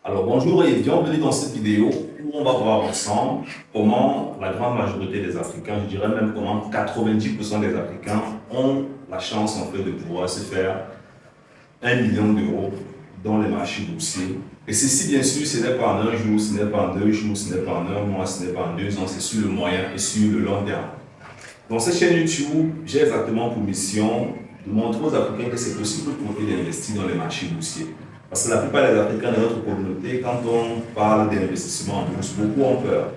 Alors bonjour et bienvenue dans cette vidéo où on va voir ensemble comment la grande majorité des Africains, je dirais même comment 90% des Africains ont la chance en fait de pouvoir se faire 1 million d'euros dans les marchés boursiers. Et ceci bien sûr, ce n'est pas en un jour, ce n'est pas en 2 jours, ce n'est pas en un mois, ce n'est pas en 2 ans, c'est sur le moyen et sur le long terme. Dans cette chaîne YouTube, j'ai exactement pour mission de montrer aux Africains que c'est possible pour eux d'investir dans les marchés boursiers. Parce que la plupart des Africains de notre communauté, quand on parle d'investissement en bourse, beaucoup ont peur.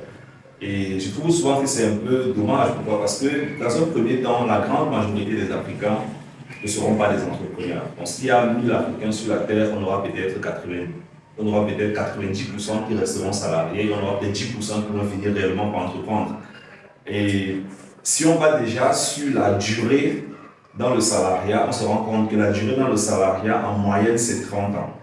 Et je trouve souvent que c'est un peu dommage. Pourquoi? Parce que dans un premier temps, la grande majorité des Africains ne seront pas des entrepreneurs. Donc s'il y a 1000 Africains sur la Terre, on aura peut-être 90% qui resteront salariés et on aura peut-être 10% qui vont finir réellement par entreprendre. Et si on va déjà sur la durée dans le salariat, on se rend compte que la durée dans le salariat, en moyenne, c'est 30 ans.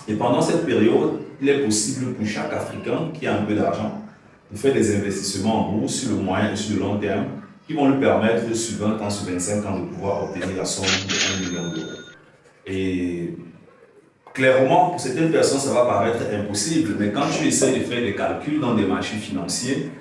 Et pendant cette période, il est possible pour chaque Africain qui a un peu d'argent de faire des investissements en bourse sur le moyen et sur le long terme qui vont lui permettre sur 20 ans, sur 25 ans de pouvoir obtenir la somme de 1 million d'euros. Et clairement, pour certaines personnes, ça va paraître impossible, mais quand tu essaies de faire des calculs dans des marchés financiers,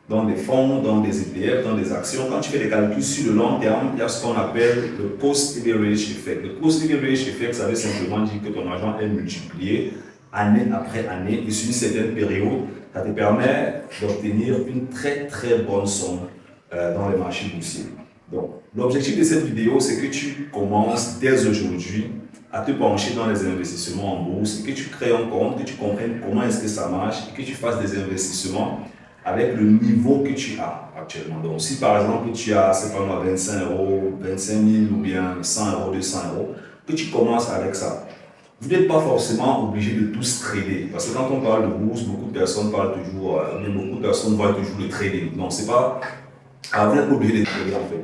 dans des fonds, dans des ETF, dans des actions, quand tu fais des calculs sur le long terme, il y a ce qu'on appelle le cost leverage effect. Le cost leverage effect, ça veut simplement dire que ton argent est multiplié année après année et sur une certaine période, ça te permet d'obtenir une très très bonne somme dans les marchés boursiers. Donc, l'objectif de cette vidéo, c'est que tu commences dès aujourd'hui à te pencher dans les investissements en bourse, que tu crées un compte, que tu comprennes comment est-ce que ça marche et que tu fasses des investissements avec le niveau que tu as actuellement. Donc, si par exemple tu as, c'est pas moi, 25 euros, 25 000 ou bien 100 euros, 200 euros, que tu commences avec ça. Vous n'êtes pas forcément obligé de tous trader. Parce que quand on parle de bourse, beaucoup de personnes parlent toujours, beaucoup de personnes voient toujours le trading. Non, c'est pas, vous n'êtes pas obligé de trader en fait.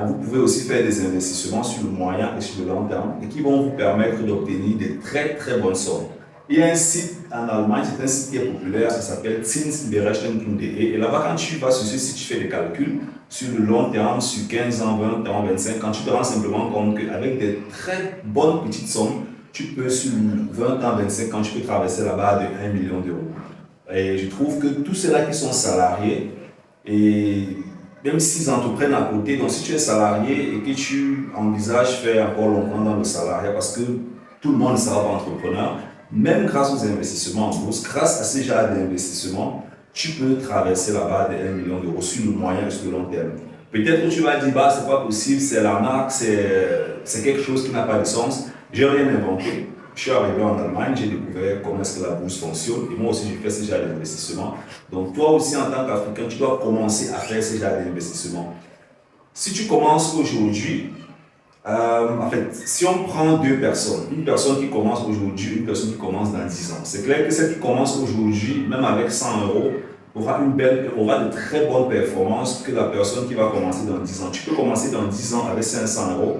Vous pouvez aussi faire des investissements sur le moyen et sur le long terme et qui vont vous permettre d'obtenir des très très bonnes sommes. Il y a un site en Allemagne, c'est un site qui est populaire, ça s'appelle zinsberechnen.de. Et là-bas, quand tu vas sur ce site, tu fais des calculs sur le long terme, sur 15 ans, 20 ans, 25 ans, tu te rends simplement compte qu'avec des très bonnes petites sommes, tu peux sur 20 ans, 25 ans, tu peux traverser la barre de 1 million d'euros. Et je trouve que tous ceux-là qui sont salariés, et même s'ils entreprennent à côté, donc si tu es salarié et que tu envisages faire encore longtemps dans le salariat, parce que tout le monde ne sera pas entrepreneur, même grâce aux investissements en bourse, grâce à ces genres d'investissements, tu peux traverser la barre de 1 million d'euros sur le moyen et sur le long terme. Peut-être que tu vas dire, bah, c'est pas possible, c'est l'arnaque, c'est quelque chose qui n'a pas de sens. J'ai rien inventé. Je suis arrivé en Allemagne, j'ai découvert comment est-ce que la bourse fonctionne et moi aussi j'ai fait ce genre d'investissement. Donc toi aussi en tant qu'Africain, tu dois commencer à faire ce genre d'investissement. Si tu commences aujourd'hui, en fait, si on prend deux personnes, une personne qui commence aujourd'hui, une personne qui commence dans 10 ans, c'est clair que celle qui commence aujourd'hui, même avec 100 euros, aura de très bonnes performances que la personne qui va commencer dans 10 ans. Tu peux commencer dans 10 ans avec 500 euros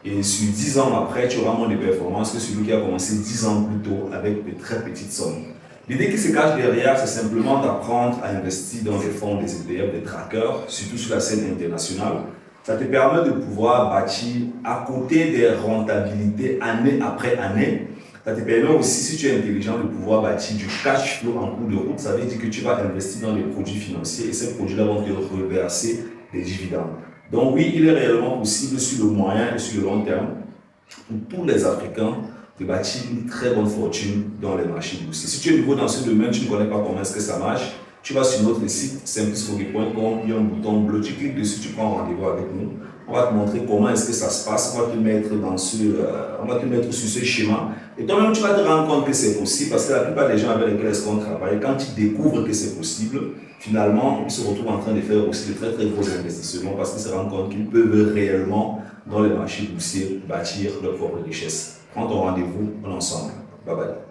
et sur 10 ans après, tu auras moins de performances que celui qui a commencé 10 ans plus tôt avec de très petites sommes. L'idée qui se cache derrière, c'est simplement d'apprendre à investir dans des fonds, des ETF, des trackers, surtout sur la scène internationale. Ça te permet de pouvoir bâtir à côté des rentabilités année après année. Ça te permet aussi, si tu es intelligent, de pouvoir bâtir du cash flow en cours de route. Ça veut dire que tu vas investir dans des produits financiers et ces produits-là vont te reverser des dividendes. Donc oui, il est réellement possible sur le moyen et sur le long terme pour tous les Africains de bâtir une très bonne fortune dans les marchés boursiers. Si tu es nouveau dans ce domaine, tu ne connais pas comment est-ce que ça marche, tu vas sur notre site simplisfoguet.com, il y a un bouton bleu, tu cliques dessus, tu prends rendez-vous avec nous. On va te montrer comment est-ce que ça se passe, on va te mettre sur ce schéma. Et toi-même, tu vas te rendre compte que c'est possible parce que la plupart des gens avec lesquels on travaille, quand ils découvrent que c'est possible, finalement, ils se retrouvent en train de faire aussi de très très gros investissements parce qu'ils se rendent compte qu'ils peuvent réellement, dans les marchés boursiers, bâtir leur propre richesse. Prends ton rendez-vous, on est ensemble. Bye bye.